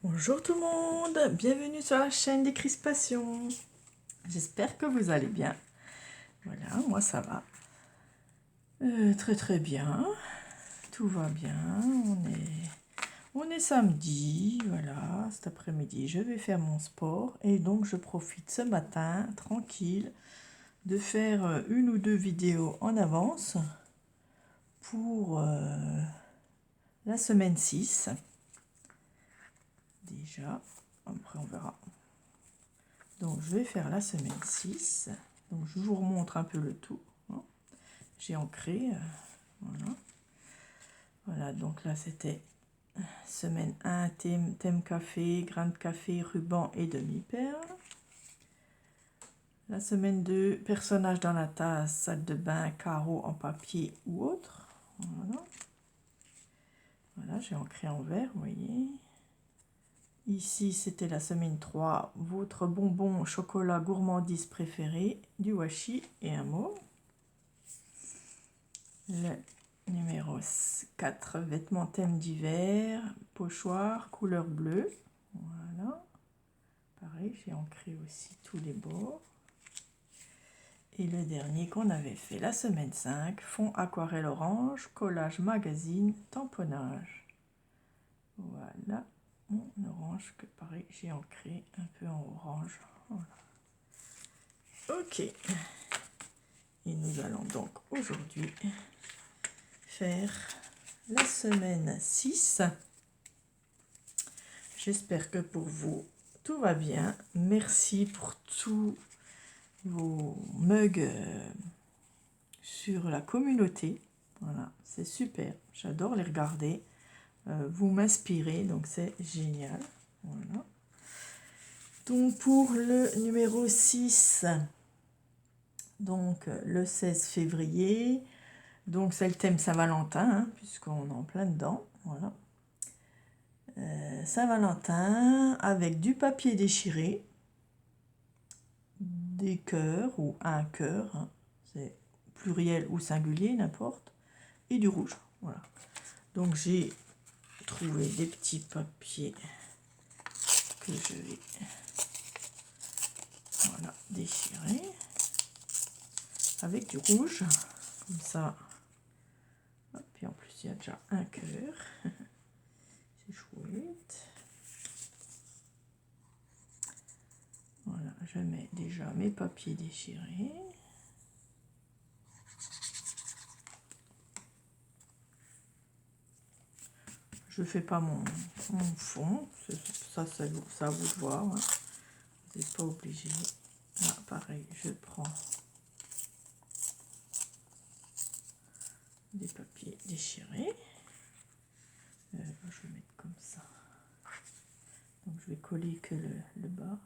Bonjour tout le monde, bienvenue sur la chaîne des Crispations. J'espère que vous allez bien. Voilà, moi ça va. Très bien, tout va bien. On est samedi, voilà, cet après-midi je vais faire mon sport et donc je profite ce matin, tranquille, de faire une ou deux vidéos en avance pour la semaine 6. Déjà, après on verra. Donc je vais faire la semaine 6. Donc je vous remontre un peu le tout. Hein. J'ai ancré. Voilà. Voilà, donc là c'était semaine 1, thème café, grain de café, ruban et demi-perle. La semaine 2, personnage dans la tasse, salle de bain, carreau en papier ou autre. Voilà. Voilà, j'ai ancré en vert, vous voyez. Ici, c'était la semaine 3, votre bonbon chocolat gourmandise préféré, du washi et un mot. Le numéro 4, vêtements thème d'hiver, pochoir, couleur bleue. Voilà. Pareil, j'ai ancré aussi tous les bords. Et le dernier qu'on avait fait la semaine 5, fond aquarelle orange, collage magazine, tamponnage. Voilà, mon orange que pareil, j'ai ancré un peu en orange. Voilà. Ok. Et nous allons donc aujourd'hui faire la semaine 6. J'espère que pour vous, tout va bien. Merci pour tous vos mugs sur la communauté. Voilà, c'est super. J'adore les regarder. Vous m'inspirez, donc c'est génial. Voilà. Donc pour le numéro 6, donc le 16 février, donc c'est le thème Saint-Valentin, hein, puisqu'on est en plein dedans. Voilà. Saint-Valentin avec du papier déchiré, des cœurs ou un cœur, hein, c'est pluriel ou singulier, n'importe, et du rouge. Voilà. Donc j'ai trouvé des petits papiers que je vais déchirer avec du rouge, comme ça. Hop, et en plus il y a déjà un cœur. C'est chouette. Voilà, je mets déjà mes papiers déchirés. Je fais pas mon fond, ça à vous de voir. Hein. Vous n'êtes pas obligé. Là, pareil, je prends des papiers déchirés. Je vais mettre comme ça. Donc je vais coller que le bas.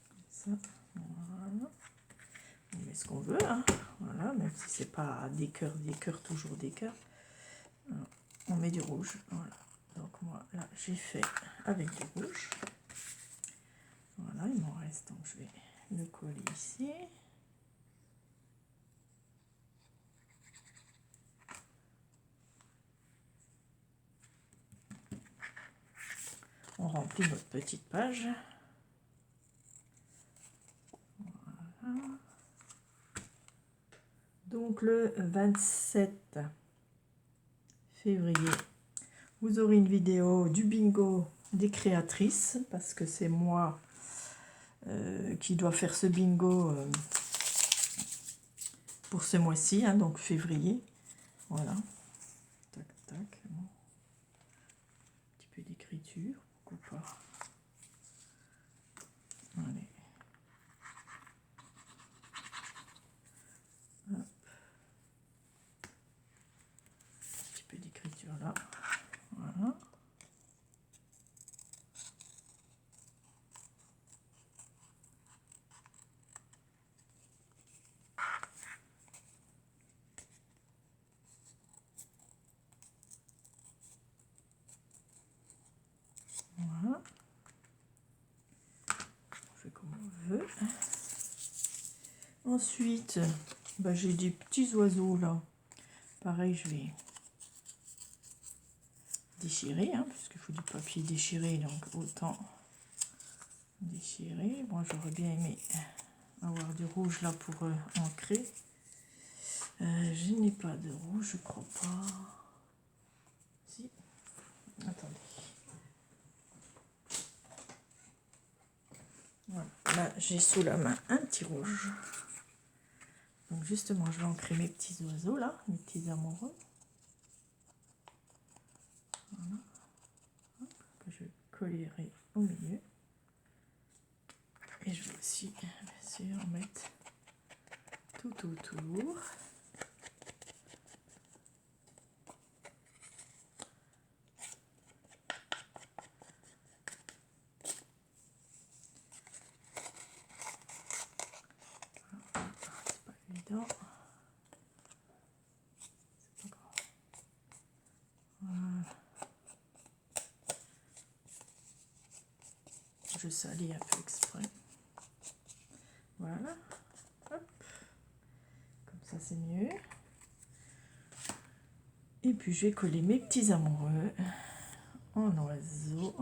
Comme ça, voilà. On met ce qu'on veut, hein. Voilà, même si c'est pas des cœurs, toujours des cœurs. Alors, on met du rouge, voilà. Donc moi, là, j'ai fait avec du rouge. Voilà, il m'en reste, donc je vais le coller ici. On remplit notre petite page. Voilà. Donc le 27 février, vous aurez une vidéo du bingo des créatrices, parce que c'est moi qui dois faire ce bingo pour ce mois-ci, hein, donc février. Voilà. Tac, tac. Bon. Un petit peu d'écriture, pourquoi pas. Allez. Hop. Un petit peu d'écriture là. Voilà. Voilà. On fait comme on veut. Ensuite, bah, j'ai des petits oiseaux là. Pareil, je vais déchirer, hein, puisqu'il faut du papier déchiré, donc autant déchirer. Bon, j'aurais bien aimé avoir du rouge là pour ancrer. Je n'ai pas de rouge, je crois pas. Si. Attendez. Voilà. Là, j'ai sous la main un petit rouge. Donc justement, je vais ancrer mes petits oiseaux là, mes petits amoureux. Voilà. Hop, que je collierai au milieu. Et je vais aussi, bien sûr, mettre tout autour. C'est pas évident. C'est pas grave. Voilà. Je salis un peu exprès. Voilà. Hop. Comme ça, c'est mieux. Et puis, je vais coller mes petits amoureux en oiseau.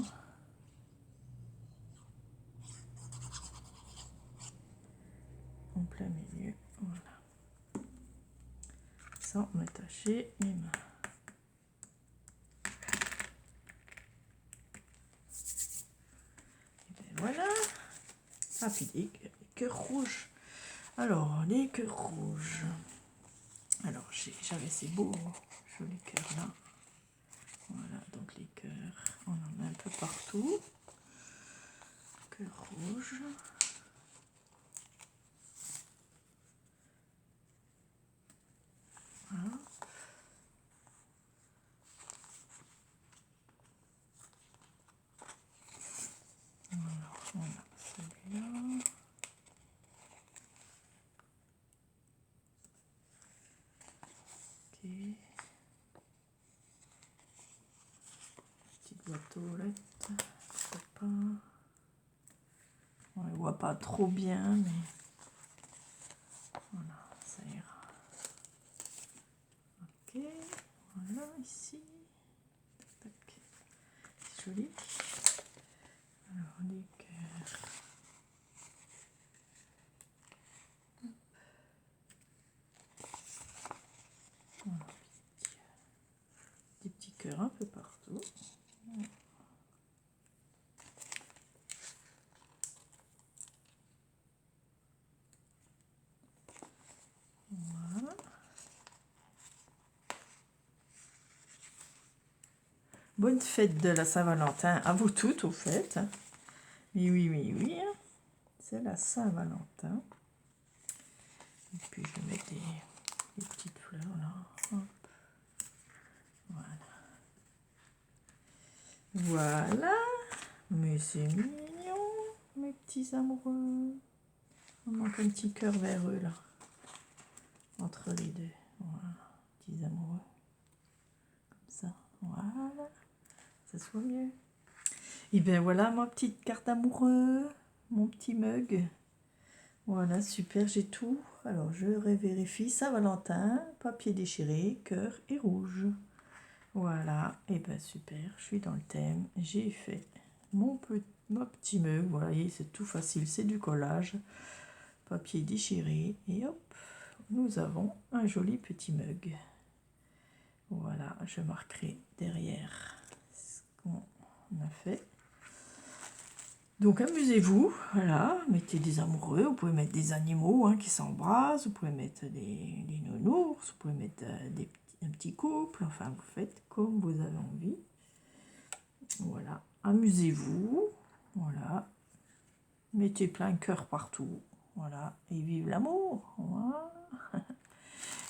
En plein milieu. Voilà. Sans me tâcher mes mains. Et bien voilà. Ah, puis les cœurs rouges. Alors, les cœurs rouges. Alors, j'avais ces beaux jolis cœurs là. Voilà, donc les cœurs, on en a un peu partout. Cœur rouge. Voilà. Alors, on a celui-là. Ok. Petite boîte aux lettres. Pourquoi pas. On ne les voit pas trop bien, mais voilà, ça ira. Ok, voilà, ici. Tac, tac. C'est joli. Alors, les cœurs. Voilà, des petits cœurs un peu partout. Voilà. Bonne fête de la Saint-Valentin à vous toutes, au fait. Mais oui, oui, oui. C'est la Saint-Valentin. Et puis, je vais mettre des petites fleurs là. Hop. Voilà. Voilà. Mais c'est mignon, mes petits amoureux. On manque un petit cœur vers eux là. Entre les deux. Voilà. Petits amoureux. Comme ça. Voilà. Ça soit mieux. Et bien voilà ma petite carte amoureux. Mon petit mug. Voilà, super, j'ai tout. Alors, je revérifie. Saint-Valentin, papier déchiré, cœur et rouge. Voilà, et ben super, je suis dans le thème. J'ai fait mon petit mug. Voilà, c'est tout facile, c'est du collage. Papier déchiré. Et hop, nous avons un joli petit mug. Voilà, je marquerai derrière ce qu'on a fait. Donc amusez-vous, voilà, mettez des amoureux, vous pouvez mettre des animaux qui s'embrassent, vous pouvez mettre des nounours, vous pouvez mettre un petit couple, enfin vous faites comme vous avez envie. Voilà, amusez-vous, voilà, mettez plein de cœur partout, voilà, et vive l'amour, voilà.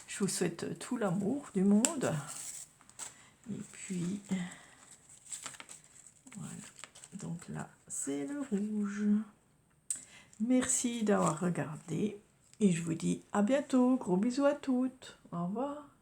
Je vous souhaite tout l'amour du monde, et puis, voilà, donc là c'est le rouge. Merci d'avoir regardé et je vous dis à bientôt. Gros bisous à toutes. Au revoir.